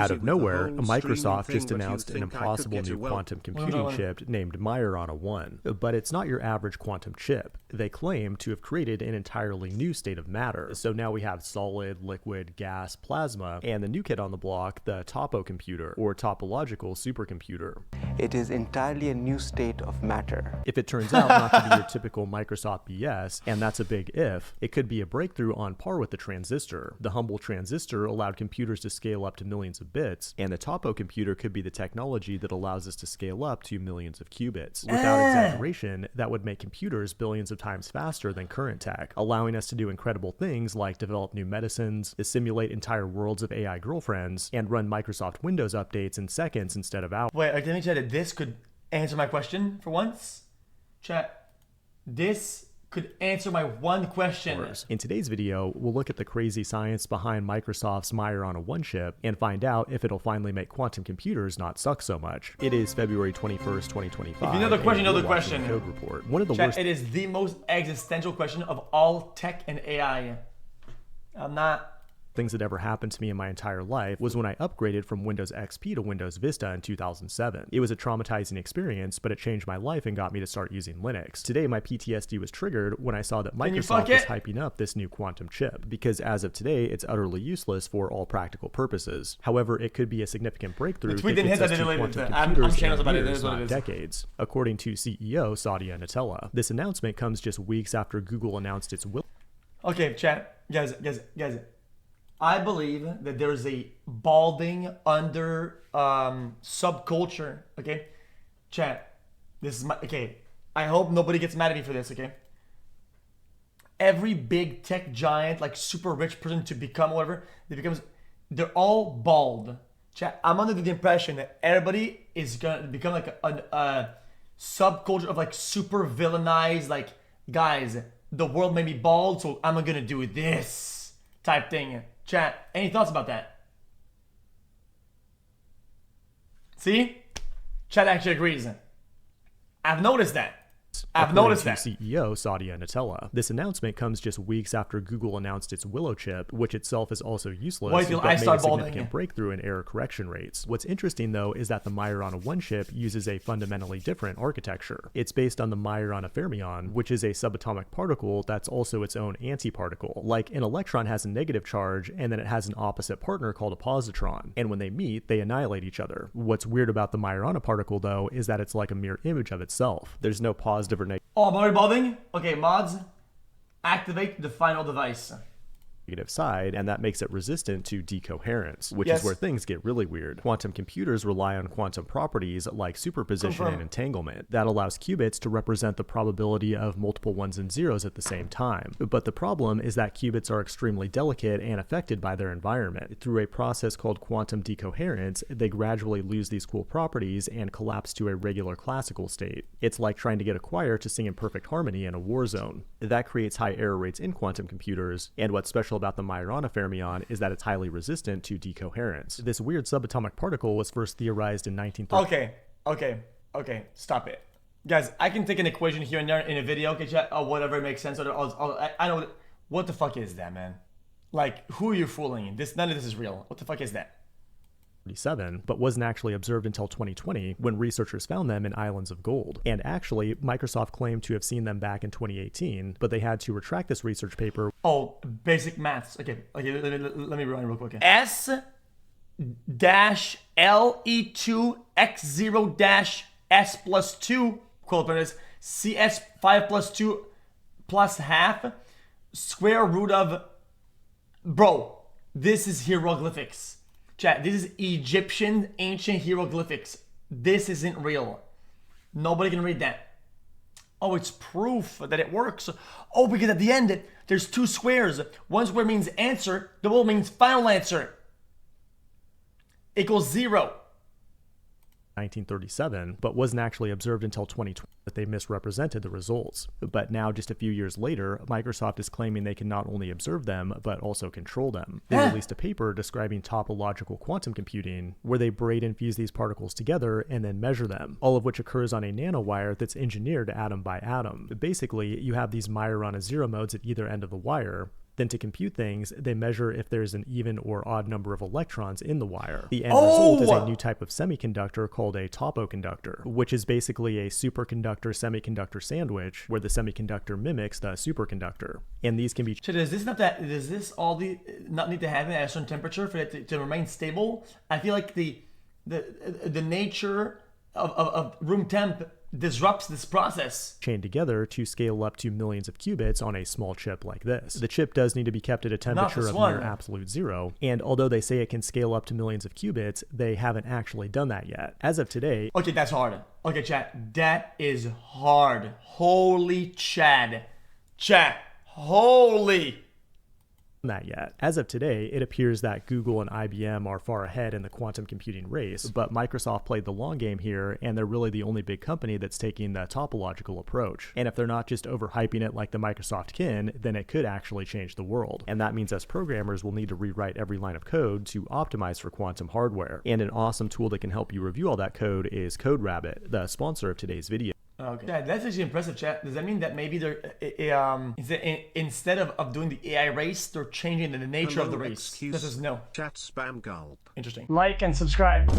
Out of nowhere, Microsoft just announced an impossible new quantum computing chip named Majorana 1. But it's not your average quantum chip. They claim to have created an entirely new state of matter. So now we have solid, liquid, gas, plasma, and the new kid on the block, the Topo computer, or Topological supercomputer. It is entirely a new state of matter. If it turns out not to be your typical Microsoft BS, and that's a big if, it could be a breakthrough on par with the transistor. The humble transistor allowed computers to scale up to millions of bits, and the Topo computer could be the technology that allows us to scale up to millions of qubits. Without exaggeration, that would make computers billions of times faster than current tech, allowing us to do incredible things like develop new medicines, simulate entire worlds of AI girlfriends, and run Microsoft Windows updates in seconds instead of hours. Wait, let me chat that this could answer my question for once. Chat, this could answer my one question. In today's video, we'll look at the crazy science behind Microsoft's Majorana 1 chip and find out if it'll finally make quantum computers not suck so much. It is February 21st, 2025. If you know the question, you know the question. Code Report. One of the Chat, worst. it is the most existential question of all tech and AI. I'm not things that ever happened to me in my entire life was when I upgraded from Windows XP to Windows Vista in 2007. It was a traumatizing experience, but it changed my life and got me to start using Linux. Today, my PTSD was triggered when I saw that Microsoft is hyping up this new quantum chip, because as of today, it's utterly useless for all practical purposes. However, it could be a significant breakthrough that gets us to quantum computers in years, not decades, according to CEO Satya Nadella. This announcement comes just weeks after Google announced its will. Okay, chat, guys. I believe that there's a balding under subculture. Okay, chat. This is my okay. I hope nobody gets mad at me for this. Okay. Every big tech giant, like super rich person to become whatever, they're all bald. Chat. I'm under the impression that everybody is gonna become like a subculture of like super villainized, like, guys, the world made me bald, so I'm gonna do this type thing. Chat, any thoughts about that? See? Chat actually agrees. I've noticed that. CEO Satya Nadella. This announcement comes just weeks after Google announced its Willow chip, which itself is also useless, but made a significant breakthrough in error correction rates. What's interesting though is that the Majorana 1 chip uses a fundamentally different architecture. It's based on the Majorana fermion, which is a subatomic particle that's also its own antiparticle. Like an electron has a negative charge, and then it has an opposite partner called a positron, and when they meet, they annihilate each other. What's weird about the Majorana particle though is that it's like a mirror image of itself. There's no positive or negative. Oh, I'm already balding? Okay, mods, activate the final device. Side, and that makes it resistant to decoherence, which is where things get really weird. Quantum computers rely on quantum properties like superposition and entanglement. That allows qubits to represent the probability of multiple ones and zeros at the same time. But the problem is that qubits are extremely delicate and affected by their environment. Through a process called quantum decoherence, they gradually lose these cool properties and collapse to a regular classical state. It's like trying to get a choir to sing in perfect harmony in a war zone. That creates high error rates in quantum computers, and what's special about the Majorana fermion is that it's highly resistant to decoherence. This weird subatomic particle was first theorized in 1930. Okay, stop it. Guys, I can take an equation here and there in a video, okay, chat, or whatever it makes sense. I know, what the fuck is that, man? Like, who are you fooling? None of this is real. What the fuck is that? But wasn't actually observed until 2020 when researchers found them in islands of gold. And actually, Microsoft claimed to have seen them back in 2018, but they had to retract this research paper. Oh, basic maths. Okay, let me run real quick. S-LE2x0-S+2, equivalent CS5 plus 2 plus half, square root of, bro, this is hieroglyphics. Chat, this is Egyptian ancient hieroglyphics. This isn't real. Nobody can read that. Oh, it's proof that it works. Oh, because at the end, there's two squares. One square means answer, the other means final answer. Equals 0. 1937, but wasn't actually observed until 2020 that they misrepresented the results. But now, just a few years later, Microsoft is claiming they can not only observe them, but also control them. They released a paper describing topological quantum computing, where they braid and fuse these particles together and then measure them, all of which occurs on a nanowire that's engineered atom by atom. Basically, you have these Majorana 0 modes at either end of the wire. Then to compute things, they measure if there's an even or odd number of electrons in the wire. The end result is a new type of semiconductor called a topoconductor, which is basically a superconductor semiconductor sandwich where the semiconductor mimics the superconductor. And these can be... So does this not need to happen at a certain temperature for it to remain stable? I feel like the nature of room temp disrupts this process. Chained together to scale up to millions of qubits on a small chip like this. The chip does need to be kept at a temperature of near absolute zero, and although they say it can scale up to millions of qubits, they haven't actually done that yet. As of today... Okay, that's hard. Okay, chat, that is hard. Holy Chad. Chat, holy... that yet. As of today, it appears that Google and IBM are far ahead in the quantum computing race, but Microsoft played the long game here, and they're really the only big company that's taking the topological approach. And if they're not just overhyping it like the Microsoft kin, then it could actually change the world. And that means us programmers will need to rewrite every line of code to optimize for quantum hardware. And an awesome tool that can help you review all that code is CodeRabbit, the sponsor of today's video. Okay, yeah, that's actually impressive, chat. Does that mean that maybe they're instead of doing the AI race, they're changing the nature of the race? This is no chat spam gulp. Interesting. Like and subscribe.